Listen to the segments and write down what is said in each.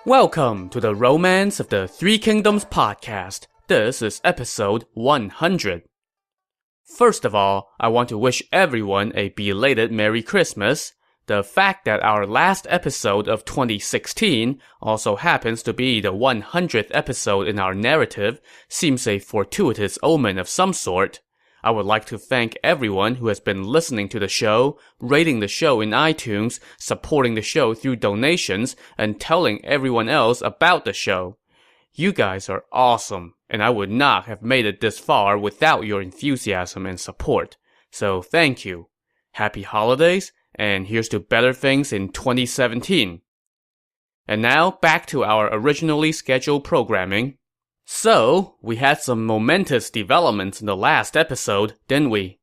Welcome to the Romance of the Three Kingdoms podcast. This is episode 100. First of all, I want to wish everyone a belated Merry Christmas. The fact that our last episode of 2016 also happens to be the 100th episode in our narrative seems a fortuitous omen of some sort. I would like to thank everyone who has been listening to the show, rating the show in iTunes, supporting the show through donations, and telling everyone else about the show. You guys are awesome, and I would not have made it this far without your enthusiasm and support. So thank you. Happy holidays, and here's to better things in 2017. And now, back to our originally scheduled programming. So, we had some momentous developments in the last episode, didn't we?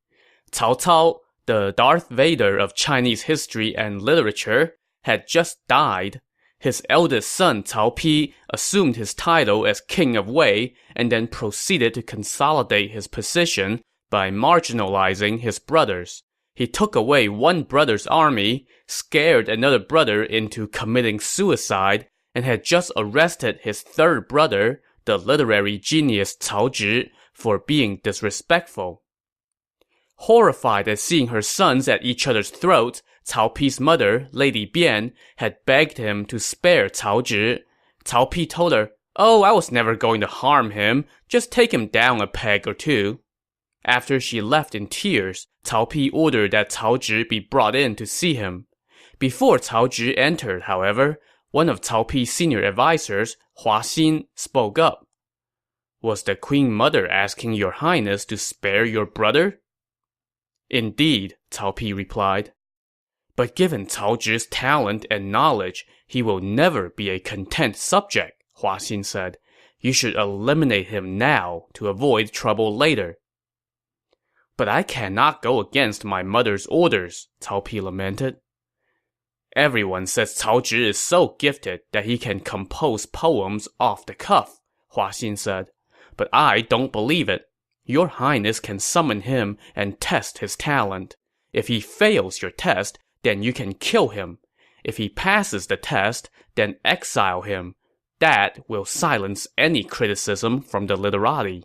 Cao Cao, the Darth Vader of Chinese history and literature, had just died. His eldest son Cao Pi assumed his title as King of Wei and then proceeded to consolidate his position by marginalizing his brothers. He took away one brother's army, scared another brother into committing suicide, and had just arrested his third brother, the literary genius Cao Zhi, for being disrespectful. Horrified at seeing her sons at each other's throats, Cao Pi's mother, Lady Bian, had begged him to spare Cao Zhi. Cao Pi told her, "Oh, I was never going to harm him, just take him down a peg or two." After she left in tears, Cao Pi ordered that Cao Zhi be brought in to see him. Before Cao Zhi entered, however, one of Cao Pi's senior advisors, Hua Xin, spoke up. "Was the Queen Mother asking your highness to spare your brother?" "Indeed," Cao Pi replied. "But given Cao Zhi's talent and knowledge, he will never be a content subject," Hua Xin said. "You should eliminate him now to avoid trouble later." "But I cannot go against my mother's orders," Cao Pi lamented. "Everyone says Cao Zhi is so gifted that he can compose poems off the cuff," Hua Xin said. "But I don't believe it. Your highness can summon him and test his talent. If he fails your test, then you can kill him. If he passes the test, then exile him. That will silence any criticism from the literati."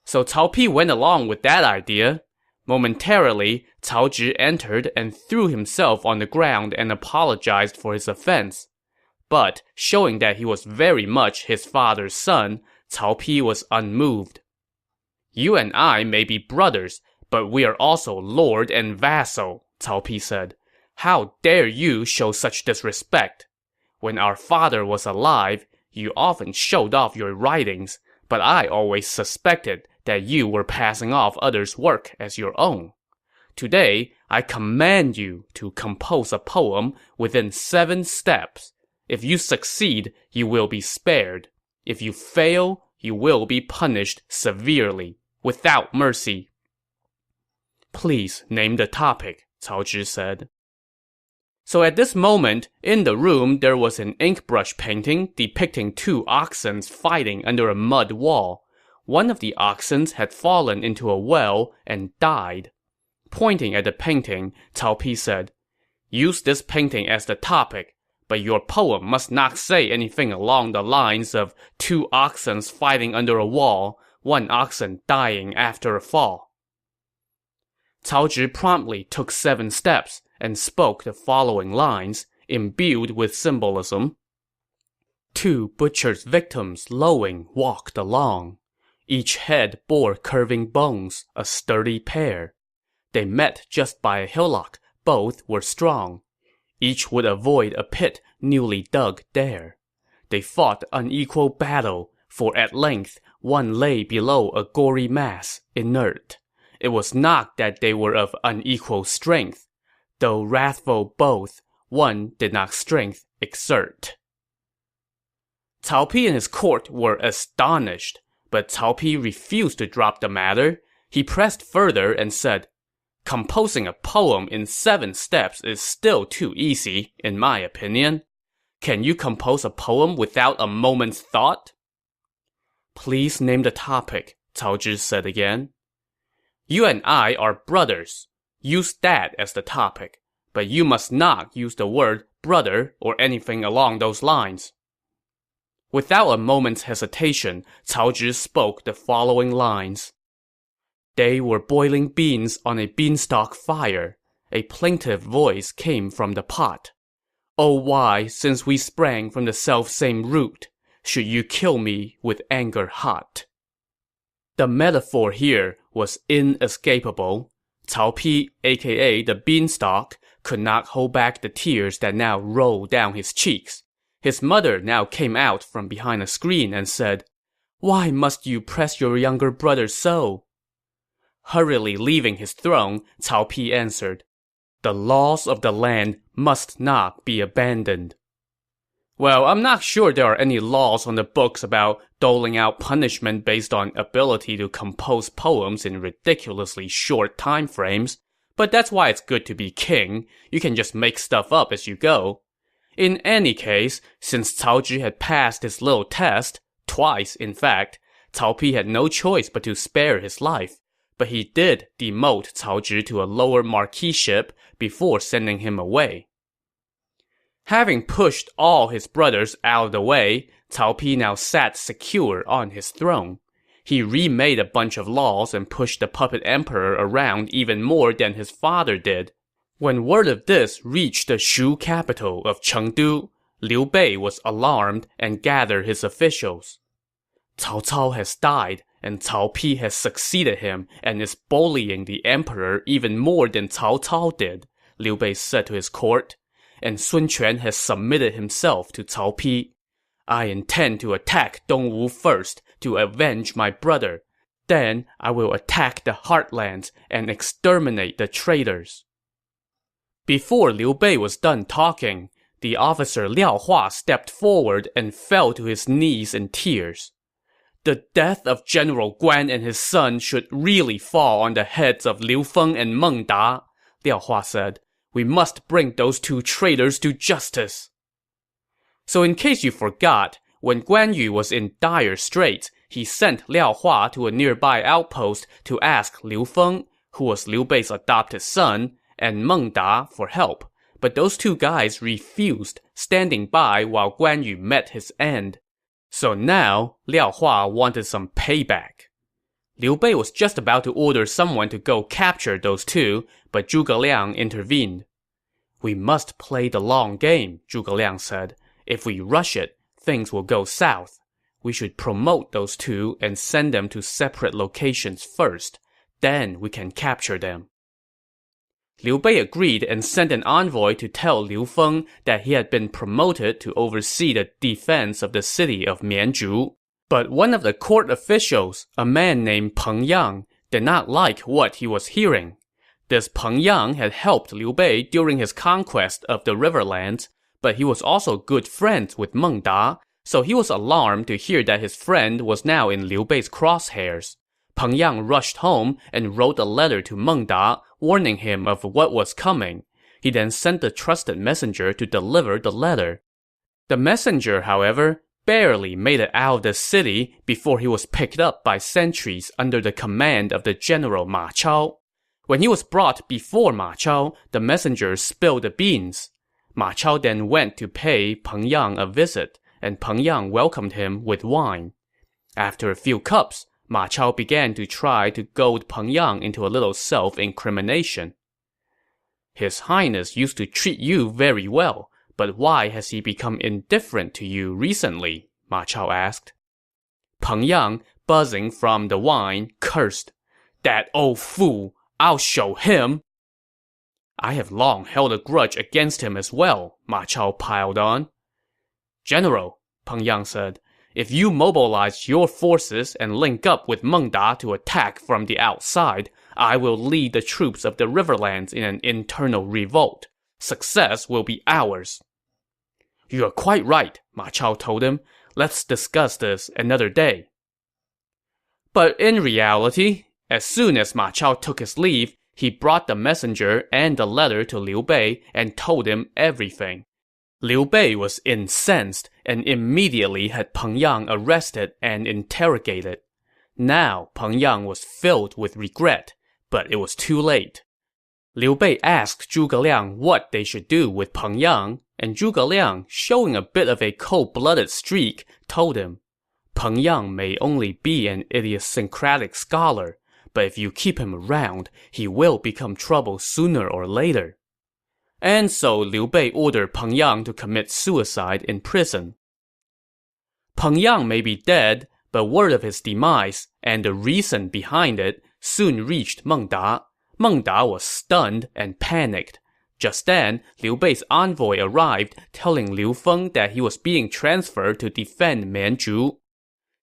So Cao Pi went along with that idea. Momentarily, Cao Zhi entered and threw himself on the ground and apologized for his offense. But, showing that he was very much his father's son, Cao Pi was unmoved. "You and I may be brothers, but we are also lord and vassal," Cao Pi said. "How dare you show such disrespect? When our father was alive, you often showed off your writings, but I always suspected that you were passing off others' work as your own. Today, I command you to compose a poem within 7 steps. If you succeed, you will be spared. If you fail, you will be punished severely, without mercy." "Please name the topic," Cao Zhi said. So at this moment, in the room there was an ink brush painting depicting 2 oxen fighting under a mud wall. One of the oxen had fallen into a well and died. Pointing at the painting, Cao Pi said, "Use this painting as the topic, but your poem must not say anything along the lines of 2 oxen fighting under a wall, 1 oxen dying after a fall." Cao Zhi promptly took 7 steps and spoke the following lines, imbued with symbolism. 2 butcher's victims lowing walked along. Each head bore curving bones, a sturdy pair. They met just by a hillock, both were strong. Each would avoid a pit newly dug there. They fought unequal battle, for at length one lay below a gory mass, inert. It was not that they were of unequal strength. Though wrathful both, one did not strength exert. Cao Pi and his court were astonished, but Cao Pi refused to drop the matter. He pressed further and said, "Composing a poem in 7 steps is still too easy, in my opinion. Can you compose a poem without a moment's thought?" "Please name the topic," Cao Zhi said again. "You and I are brothers. Use that as the topic. but you must not use the word brother or anything along those lines. Without a moment's hesitation, Cao Zhi spoke the following lines. They were boiling beans on a beanstalk fire. A plaintive voice came from the pot. Oh, why, since we sprang from the selfsame root, should you kill me with anger hot? The metaphor here was inescapable. Cao Pi, aka the Beanstalk, could not hold back the tears that now rolled down his cheeks. His mother now came out from behind a screen and said, Why must you press your younger brother so? Hurriedly leaving his throne, Cao Pi answered, The laws of the land must not be abandoned. Well, I'm not sure there are any laws on the books about doling out punishment based on ability to compose poems in ridiculously short time frames, but that's why it's good to be king. You can just make stuff up as you go. In any case, since Cao Zhi had passed his little test, twice in fact, Cao Pi had no choice but to spare his life. But he did demote Cao Zhi to a lower marquiship before sending him away. Having pushed all his brothers out of the way, Cao Pi now sat secure on his throne. He remade a bunch of laws and pushed the puppet emperor around even more than his father did. When word of this reached the Shu capital of Chengdu, Liu Bei was alarmed and gathered his officials. Cao Cao has died, and Cao Pi has succeeded him and is bullying the emperor even more than Cao Cao did, Liu Bei said to his court. And Sun Quan has submitted himself to Cao Pi. I intend to attack Dongwu first to avenge my brother. Then I will attack the heartlands and exterminate the traitors. Before Liu Bei was done talking, the officer Liao Hua stepped forward and fell to his knees in tears. The death of General Guan and his son should really fall on the heads of Liu Feng and Meng Da, Liao Hua said. We must bring those two traitors to justice. So in case you forgot, when Guan Yu was in dire straits, he sent Liao Hua to a nearby outpost to ask Liu Feng, who was Liu Bei's adopted son, and Meng Da for help. But those two guys refused, standing by while Guan Yu met his end. So now, Liao Hua wanted some payback. Liu Bei was just about to order someone to go capture those two, but Zhuge Liang intervened. We must play the long game, Zhuge Liang said. If we rush it, things will go south. We should promote those two and send them to separate locations first. Then we can capture them. Liu Bei agreed and sent an envoy to tell Liu Feng that he had been promoted to oversee the defense of the city of Mianzhu. But one of the court officials, a man named Peng Yang, did not like what he was hearing. This Peng Yang had helped Liu Bei during his conquest of the Riverlands, but he was also good friends with Meng Da, so he was alarmed to hear that his friend was now in Liu Bei's crosshairs. Peng Yang rushed home and wrote a letter to Meng Da, warning him of what was coming. He then sent a trusted messenger to deliver the letter. The messenger, however, barely made it out of the city before he was picked up by sentries under the command of the general Ma Chao. When he was brought before Ma Chao, the messenger spilled the beans. Ma Chao then went to pay Peng Yang a visit, and Peng Yang welcomed him with wine. After a few cups, Ma Chao began to try to goad Peng Yang into a little self-incrimination. His Highness used to treat you very well, but why has he become indifferent to you recently? Ma Chao asked. Peng Yang, buzzing from the wine, cursed. That old fool! I'll show him! I have long held a grudge against him as well, Ma Chao piled on. General, Peng Yang said, if you mobilize your forces and link up with Meng Da to attack from the outside, I will lead the troops of the Riverlands in an internal revolt. Success will be ours. You are quite right, Ma Chao told him. Let's discuss this another day. But in reality, as soon as Ma Chao took his leave, he brought the messenger and the letter to Liu Bei and told him everything. Liu Bei was incensed and immediately had Peng Yang arrested and interrogated. Now Peng Yang was filled with regret, but it was too late. Liu Bei asked Zhuge Liang what they should do with Peng Yang, and Zhuge Liang, showing a bit of a cold-blooded streak, told him, Peng Yang may only be an idiosyncratic scholar, but if you keep him around, he will become trouble sooner or later. And so Liu Bei ordered Peng Yang to commit suicide in prison. Peng Yang may be dead, but word of his demise, and the reason behind it, soon reached Meng Da. Meng Da was stunned and panicked. Just then, Liu Bei's envoy arrived, telling Liu Feng that he was being transferred to defend Mianzhu.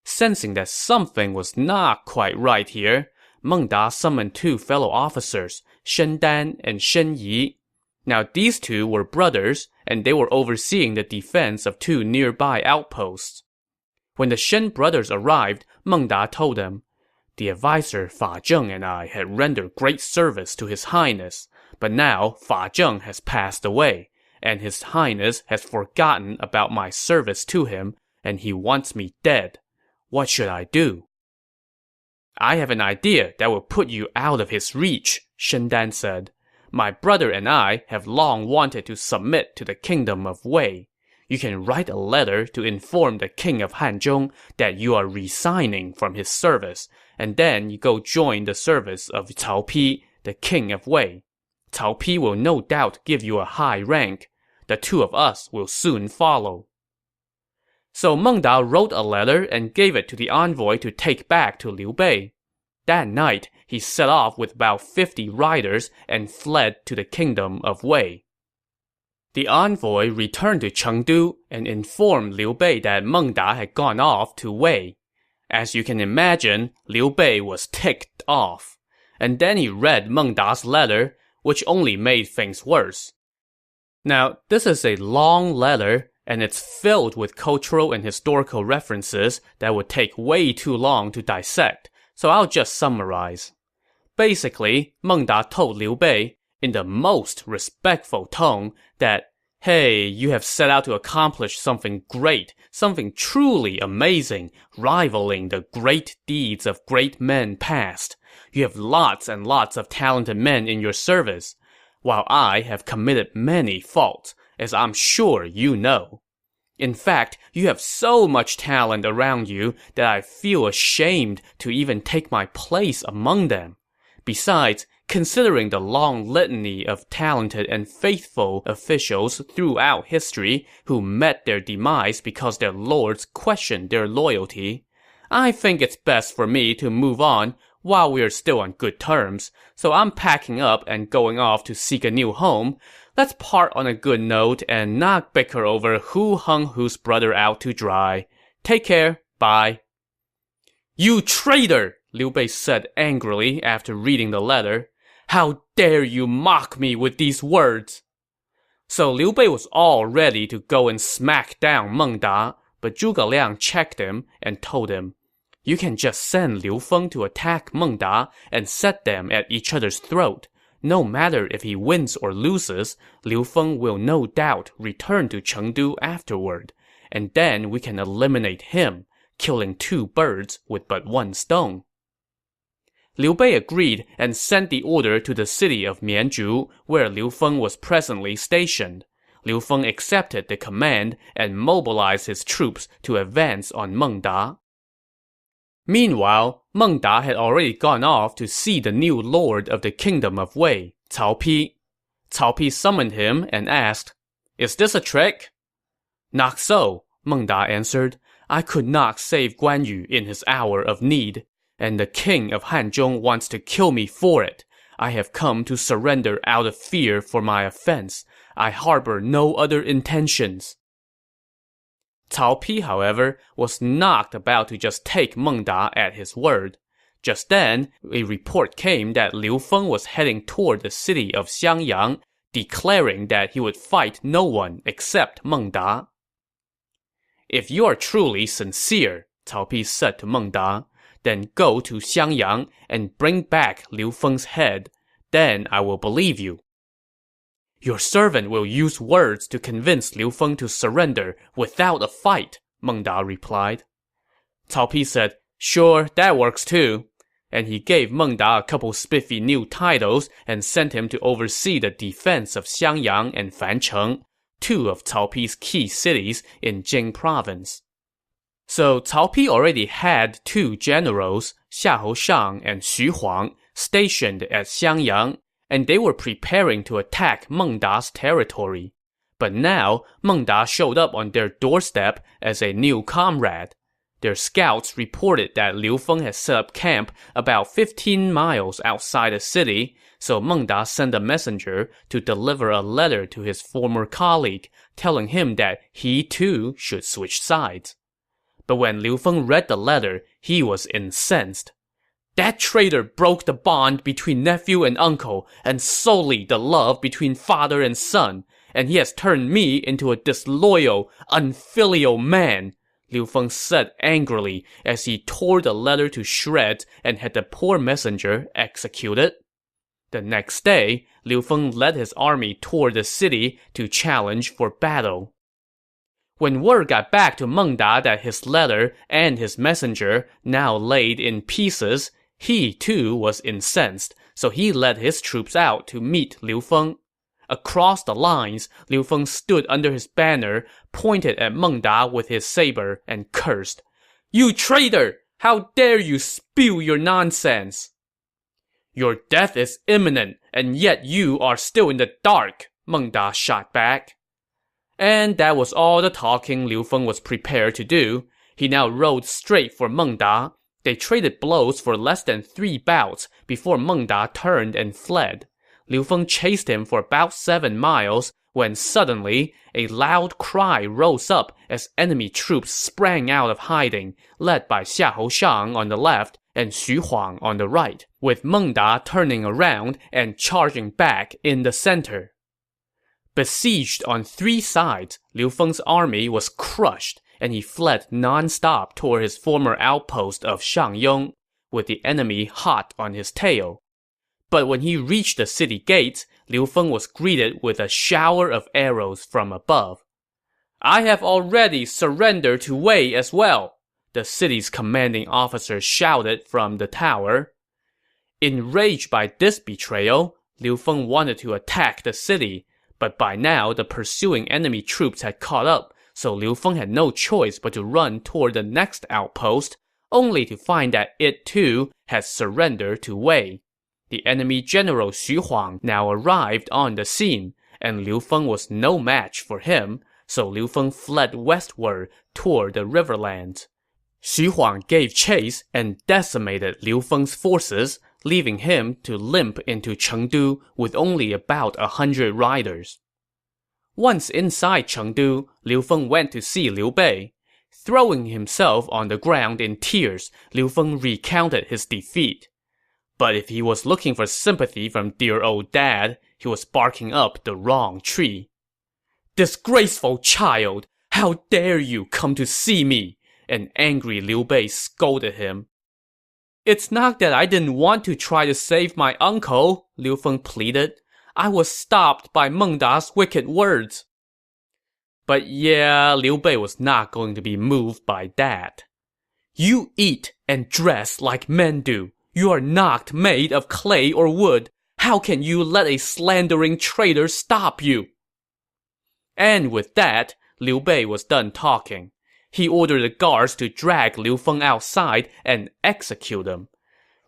Sensing that something was not quite right here, Meng Da summoned 2 fellow officers, Shen Dan and Shen Yi. Now these 2 were brothers, and they were overseeing the defense of 2 nearby outposts. When the Shen brothers arrived, Meng Da told them, The advisor Fa Zheng and I had rendered great service to His Highness, but now Fa Zheng has passed away, and His Highness has forgotten about my service to him, and he wants me dead. What should I do? I have an idea that will put you out of his reach, Shen Dan said. My brother and I have long wanted to submit to the kingdom of Wei. You can write a letter to inform the king of Hanzhong that you are resigning from his service, and then you go join the service of Cao Pi, the king of Wei. Cao Pi will no doubt give you a high rank. The 2 of us will soon follow. So Meng Da wrote a letter and gave it to the envoy to take back to Liu Bei. That night, he set off with about 50 riders and fled to the kingdom of Wei. The envoy returned to Chengdu and informed Liu Bei that Meng Da had gone off to Wei. As you can imagine, Liu Bei was ticked off. And then he read Meng Da's letter, which only made things worse. Now, this is a long letter, and it's filled with cultural and historical references that would take way too long to dissect, so I'll just summarize. Basically, Meng Da told Liu Bei, in the most respectful tone, that, hey, you have set out to accomplish something great, something truly amazing, rivaling the great deeds of great men past. You have lots and lots of talented men in your service, while I have committed many faults, as I'm sure you know. In fact, you have so much talent around you that I feel ashamed to even take my place among them. Besides, considering the long litany of talented and faithful officials throughout history who met their demise because their lords questioned their loyalty, I think it's best for me to move on while we are still on good terms, so I'm packing up and going off to seek a new home. Let's part on a good note and not bicker over who hung whose brother out to dry. Take care. Bye. You traitor! Liu Bei said angrily after reading the letter. How dare you mock me with these words? So Liu Bei was all ready to go and smack down Meng Da, but Zhuge Liang checked him and told him, You can just send Liu Feng to attack Meng Da and set them at each other's throat. No matter if he wins or loses, Liu Feng will no doubt return to Chengdu afterward, and then we can eliminate him, killing 2 birds with but 1 stone. Liu Bei agreed and sent the order to the city of Mianzhu, where Liu Feng was presently stationed. Liu Feng accepted the command and mobilized his troops to advance on Meng Da. Meanwhile, Meng Da had already gone off to see the new lord of the kingdom of Wei, Cao Pi. Cao Pi summoned him and asked, Is this a trick? Not so, Meng Da answered. I could not save Guan Yu in his hour of need, and the king of Hanzhong wants to kill me for it. I have come to surrender out of fear for my offense. I harbor no other intentions. Cao Pi, however, was not about to just take Meng Da at his word. Just then, a report came that Liu Feng was heading toward the city of Xiangyang, declaring that he would fight no one except Meng Da. If you are truly sincere, Cao Pi said to Meng Da, then go to Xiangyang and bring back Liu Feng's head. Then I will believe you. Your servant will use words to convince Liu Feng to surrender without a fight, Meng Da replied. Cao Pi said, Sure, that works too. and he gave Meng Da a couple spiffy new titles and sent him to oversee the defense of Xiangyang and Fancheng, two of Cao Pi's key cities in Jing province. So Cao Pi already had two generals, Xiahou Shang and Xu Huang, stationed at Xiangyang, and they were preparing to attack Meng Da's territory. But now, Meng Da showed up on their doorstep as a new comrade. Their scouts reported that Liu Feng had set up camp about 15 miles outside the city, so Meng Da sent a messenger to deliver a letter to his former colleague, telling him that he too should switch sides. But when Liu Feng read the letter, he was incensed. That traitor broke the bond between nephew and uncle, and sullied the love between father and son, and he has turned me into a disloyal, unfilial man, Liu Feng said angrily as he tore the letter to shreds and had the poor messenger executed. The next day, Liu Feng led his army toward the city to challenge for battle. When word got back to Meng Da that his letter and his messenger now laid in pieces, he too was incensed, so he led his troops out to meet Liu Feng. Across the lines, Liu Feng stood under his banner, pointed at Meng Da with his saber, and cursed, "You traitor! How dare you spew your nonsense!" "Your death is imminent, and yet you are still in the dark," Meng Da shot back. And that was all the talking Liu Feng was prepared to do. He now rode straight for Meng Da. They traded blows for less than 3 bouts before Meng Da turned and fled. Liu Feng chased him for about 7 miles when suddenly a loud cry rose up as enemy troops sprang out of hiding, led by Xiahou Shang on the left and Xu Huang on the right, with Meng Da turning around and charging back in the center. Besieged on 3 sides, Liu Feng's army was crushed, and he fled non-stop toward his former outpost of Shangyong, with the enemy hot on his tail. But when he reached the city gates, Liu Feng was greeted with a shower of arrows from above. "I have already surrendered to Wei as well," the city's commanding officer shouted from the tower. Enraged by this betrayal, Liu Feng wanted to attack the city, but by now the pursuing enemy troops had caught up, so Liu Feng had no choice but to run toward the next outpost, only to find that it too had surrendered to Wei. The enemy general Xu Huang now arrived on the scene, and Liu Feng was no match for him, so Liu Feng fled westward toward the riverlands. Xu Huang gave chase and decimated Liu Feng's forces, leaving him to limp into Chengdu with only about 100 riders. Once inside Chengdu, Liu Feng went to see Liu Bei. Throwing himself on the ground in tears, Liu Feng recounted his defeat. But if he was looking for sympathy from dear old dad, he was barking up the wrong tree. "Disgraceful child! How dare you come to see me?" An angry Liu Bei scolded him. "It's not that I didn't want to try to save my uncle," Liu Feng pleaded. "I was stopped by Meng Da's wicked words." But yeah, Liu Bei was not going to be moved by that. "You eat and dress like men do. You are not made of clay or wood. How can you let a slandering traitor stop you?" And with that, Liu Bei was done talking. He ordered the guards to drag Liu Feng outside and execute him.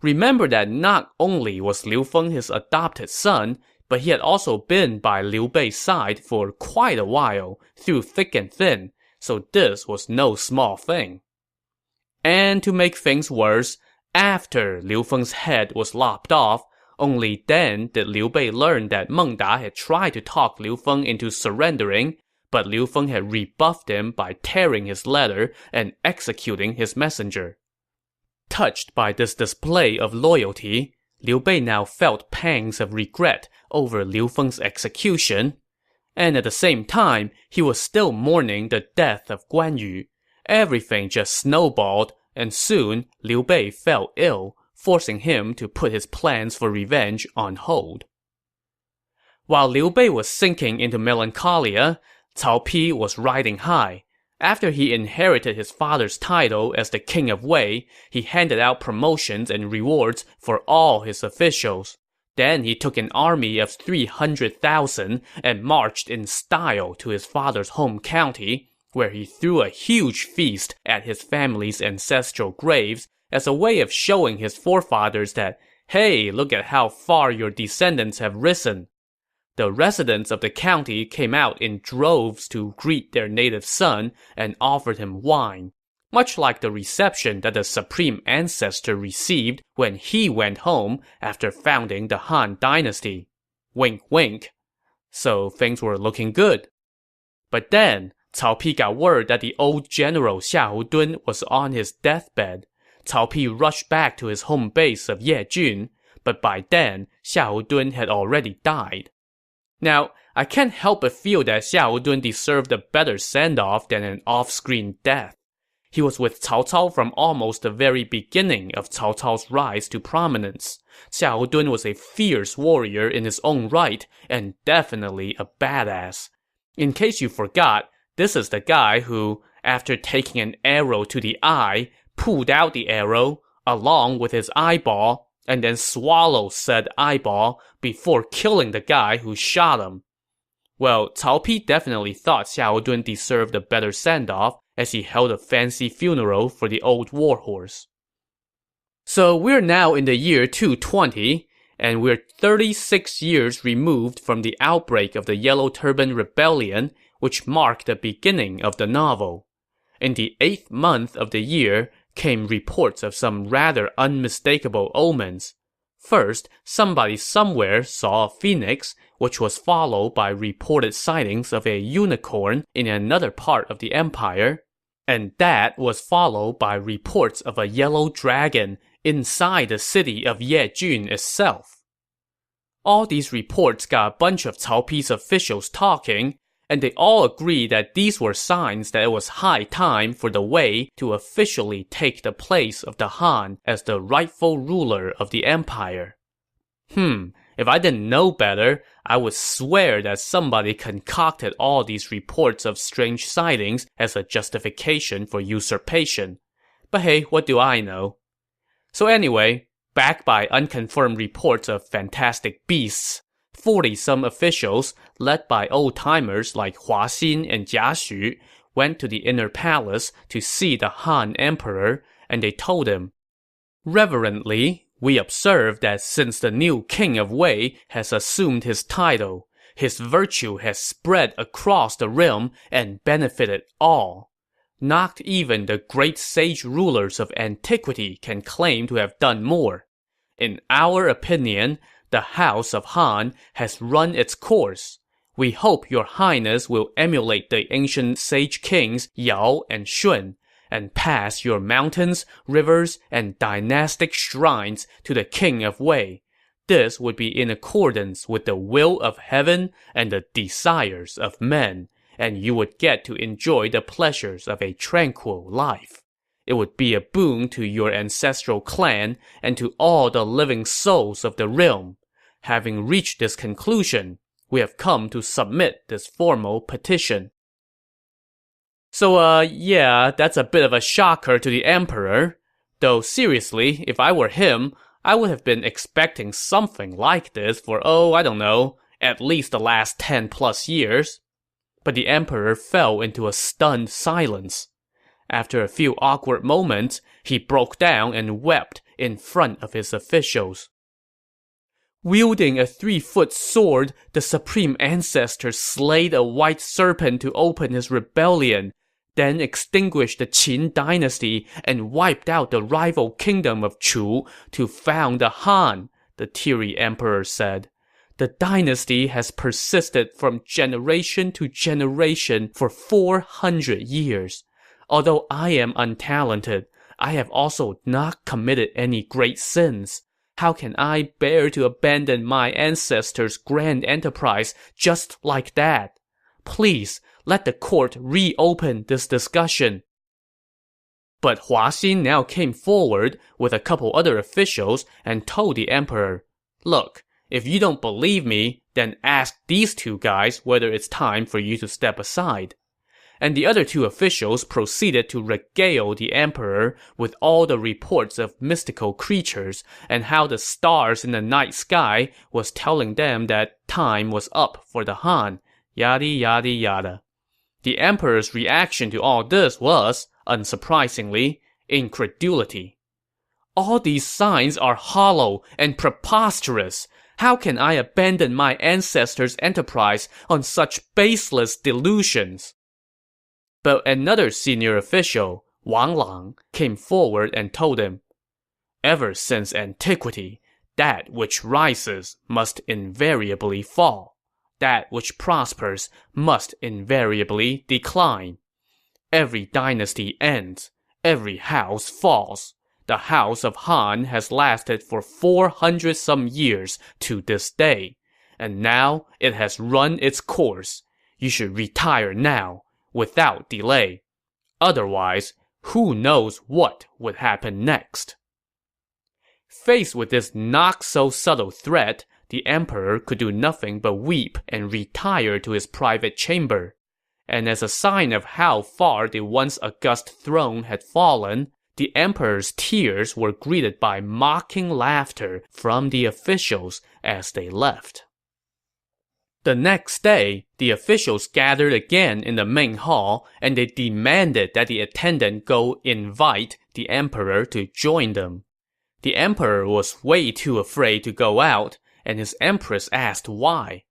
Remember that not only was Liu Feng his adopted son, but he had also been by Liu Bei's side for quite a while, through thick and thin, so this was no small thing. And to make things worse, after Liu Feng's head was lopped off, only then did Liu Bei learn that Meng Da had tried to talk Liu Feng into surrendering, but Liu Feng had rebuffed him by tearing his letter and executing his messenger. Touched by this display of loyalty, Liu Bei now felt pangs of regret over Liu Feng's execution. And at the same time, he was still mourning the death of Guan Yu. Everything just snowballed, and soon Liu Bei fell ill, forcing him to put his plans for revenge on hold. While Liu Bei was sinking into melancholia, Cao Pi was riding high. After he inherited his father's title as the King of Wei, he handed out promotions and rewards for all his officials. Then he took an army of 300,000 and marched in style to his father's home county, where he threw a huge feast at his family's ancestral graves as a way of showing his forefathers that, hey, look at how far your descendants have risen. The residents of the county came out in droves to greet their native son and offered him wine, much like the reception that the supreme ancestor received when he went home after founding the Han dynasty. Wink wink. So things were looking good. But then, Cao Pi got word that the old general Xiahou Dun was on his deathbed. Cao Pi rushed back to his home base of Yejun, but by then, Xiahou Dun had already died. Now, I can't help but feel that Xiahou Dun deserved a better send-off than an off-screen death. He was with Cao Cao from almost the very beginning of Cao Cao's rise to prominence. Xiahou Dun was a fierce warrior in his own right, and definitely a badass. In case you forgot, this is the guy who, after taking an arrow to the eye, pulled out the arrow, along with his eyeball, and then swallowed said eyeball before killing the guy who shot him. Well, Cao Pi definitely thought Xiahou Dun deserved a better send-off as he held a fancy funeral for the old warhorse. So we're now in the year 220, and we're 36 years removed from the outbreak of the Yellow Turban Rebellion, which marked the beginning of the novel. In the 8th month of the year came reports of some rather unmistakable omens. First, somebody somewhere saw a phoenix, which was followed by reported sightings of a unicorn in another part of the empire, and that was followed by reports of a yellow dragon inside the city of Yejun itself. All these reports got a bunch of Cao Pi's officials talking, and they all agreed that these were signs that it was high time for the Wei to officially take the place of the Han as the rightful ruler of the empire. If I didn't know better, I would swear that somebody concocted all these reports of strange sightings as a justification for usurpation. But hey, what do I know? So anyway, backed by unconfirmed reports of fantastic beasts, 40-some officials, led by old-timers like Hua Xin and Jia Xu, went to the inner palace to see the Han emperor, and they told him, "Reverently, we observe that since the new king of Wei has assumed his title, his virtue has spread across the realm and benefited all. Not even the great sage rulers of antiquity can claim to have done more. In our opinion, the House of Han has run its course. We hope your highness will emulate the ancient sage kings Yao and Shun, and pass your mountains, rivers, and dynastic shrines to the king of Wei. This would be in accordance with the will of heaven and the desires of men, and you would get to enjoy the pleasures of a tranquil life. It would be a boon to your ancestral clan and to all the living souls of the realm. Having reached this conclusion, we have come to submit this formal petition." So, yeah, that's a bit of a shocker to the emperor. Though seriously, if I were him, I would have been expecting something like this for, I don't know, at least the last 10+ years. But the emperor fell into a stunned silence. After a few awkward moments, he broke down and wept in front of his officials. Wielding a 3-foot sword, the supreme ancestor slayed a white serpent to open his rebellion, then extinguished the Qin dynasty and wiped out the rival kingdom of Chu to found the Han, the teary emperor said. The dynasty has persisted from generation to generation for 400 years. Although I am untalented, I have also not committed any great sins. How can I bear to abandon my ancestors' grand enterprise just like that? Please, let the court reopen this discussion." But Hua Xin now came forward with a couple other officials and told the emperor, "Look, if you don't believe me, then ask these two guys whether it's time for you to step aside." and the other two officials proceeded to regale the emperor with all the reports of mystical creatures and how the stars in the night sky was telling them that time was up for the Han, yada yada yada. The emperor's reaction to all this was, unsurprisingly, incredulity. All these signs are hollow and preposterous. How can I abandon my ancestors' enterprise on such baseless delusions? But another senior official, Wang Lang, came forward and told him, ever since antiquity, that which rises must invariably fall. That which prospers must invariably decline. Every dynasty ends. Every house falls. The house of Han has lasted for 400-some years to this day, and now it has run its course. You should retire now, without delay. Otherwise, who knows what would happen next? Faced with this not-so-subtle threat, the emperor could do nothing but weep and retire to his private chamber. And as a sign of how far the once august throne had fallen, the emperor's tears were greeted by mocking laughter from the officials as they left. The next day, the officials gathered again in the main hall, and they demanded that the attendant go invite the emperor to join them. The emperor was way too afraid to go out, and his empress asked why.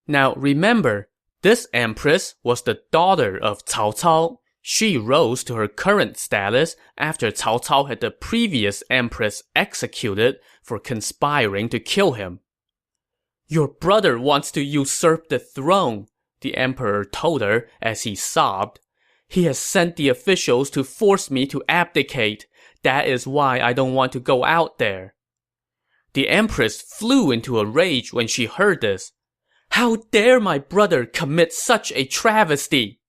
Now remember, this empress was the daughter of Cao Cao. She rose to her current status after Cao Cao had the previous empress executed for conspiring to kill him. Your brother wants to usurp the throne, the emperor told her as he sobbed. He has sent the officials to force me to abdicate. That is why I don't want to go out there. The empress flew into a rage when she heard this. How dare my brother commit such a travesty?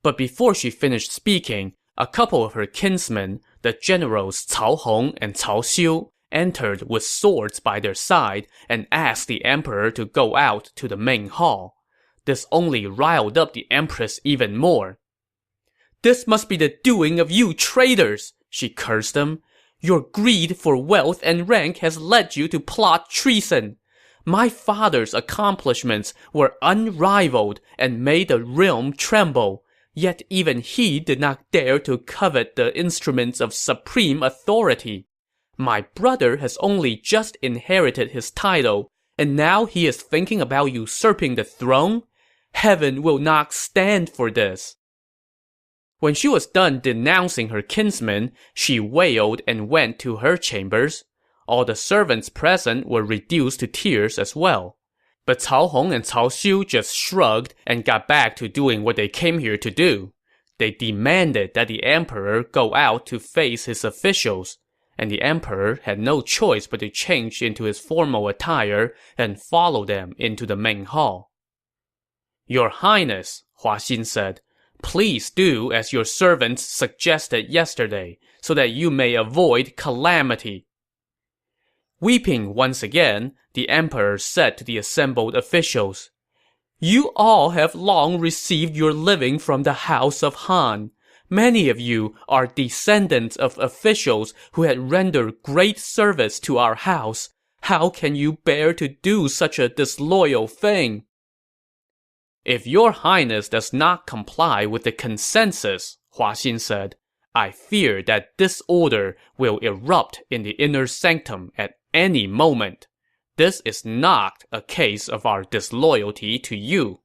But before she finished speaking, a couple of her kinsmen, the generals Cao Hong and Cao Xiu, entered with swords by their side and asked the emperor to go out to the main hall. This only riled up the empress even more. This must be the doing of you traitors, she cursed them. Your greed for wealth and rank has led you to plot treason. My father's accomplishments were unrivaled and made the realm tremble. Yet even he did not dare to covet the instruments of supreme authority. My brother has only just inherited his title, and now he is thinking about usurping the throne? Heaven will not stand for this. When she was done denouncing her kinsmen, she wailed and went to her chambers. All the servants present were reduced to tears as well. But Cao Hong and Cao Xiu just shrugged and got back to doing what they came here to do. They demanded that the emperor go out to face his officials, and the emperor had no choice but to change into his formal attire and follow them into the main hall. Your Highness, Hua Xin said, please do as your servants suggested yesterday, so that you may avoid calamity. Weeping once again, the emperor said to the assembled officials, You all have long received your living from the house of Han. Many of you are descendants of officials who had rendered great service to our house. How can you bear to do such a disloyal thing? If your highness does not comply with the consensus, Hua Xin said, I fear that disorder will erupt in the inner sanctum at any moment. This is not a case of our disloyalty to you.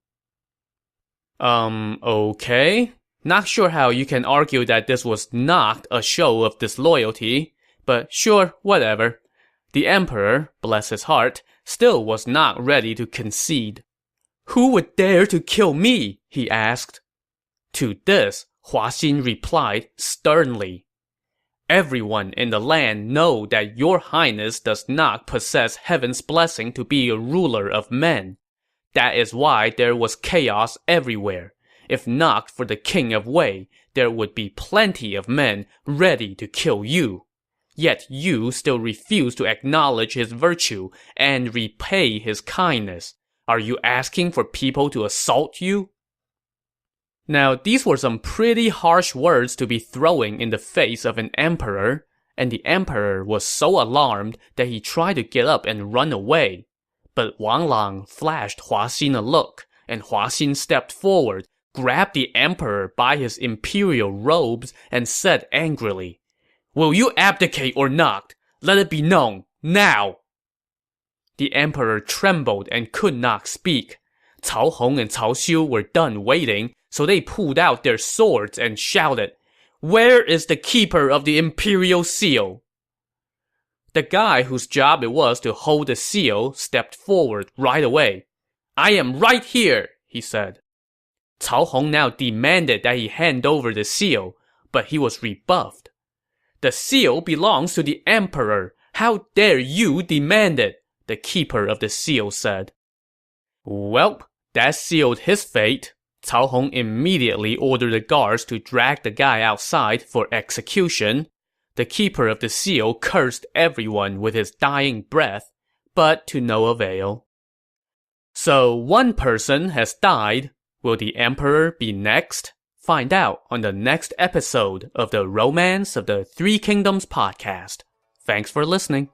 Okay. Not sure how you can argue that this was not a show of disloyalty, but sure, whatever. The emperor, bless his heart, still was not ready to concede. Who would dare to kill me? He asked. To this, Hua Xin replied sternly. Everyone in the land know that your highness does not possess heaven's blessing to be a ruler of men. That is why there was chaos everywhere. If not for the king of Wei, there would be plenty of men ready to kill you. Yet you still refuse to acknowledge his virtue and repay his kindness. Are you asking for people to assault you? Now, these were some pretty harsh words to be throwing in the face of an emperor, and the emperor was so alarmed that he tried to get up and run away. But Wang Lang flashed Hua Xin a look, and Hua Xin stepped forward, grabbed the emperor by his imperial robes, and said angrily, "Will you abdicate or not? Let it be known, now!" The emperor trembled and could not speak. Cao Hong and Cao Xiu were done waiting, so they pulled out their swords and shouted, "Where is the keeper of the imperial seal?" The guy whose job it was to hold the seal stepped forward right away. "I am right here," he said. Cao Hong now demanded that he hand over the seal, but he was rebuffed. "The seal belongs to the emperor. How dare you demand it?" the keeper of the seal said. Welp, that sealed his fate. Cao Hong immediately ordered the guards to drag the guy outside for execution. The keeper of the seal cursed everyone with his dying breath, but to no avail. So one person has died. Will the emperor be next? Find out on the next episode of the Romance of the Three Kingdoms podcast. Thanks for listening.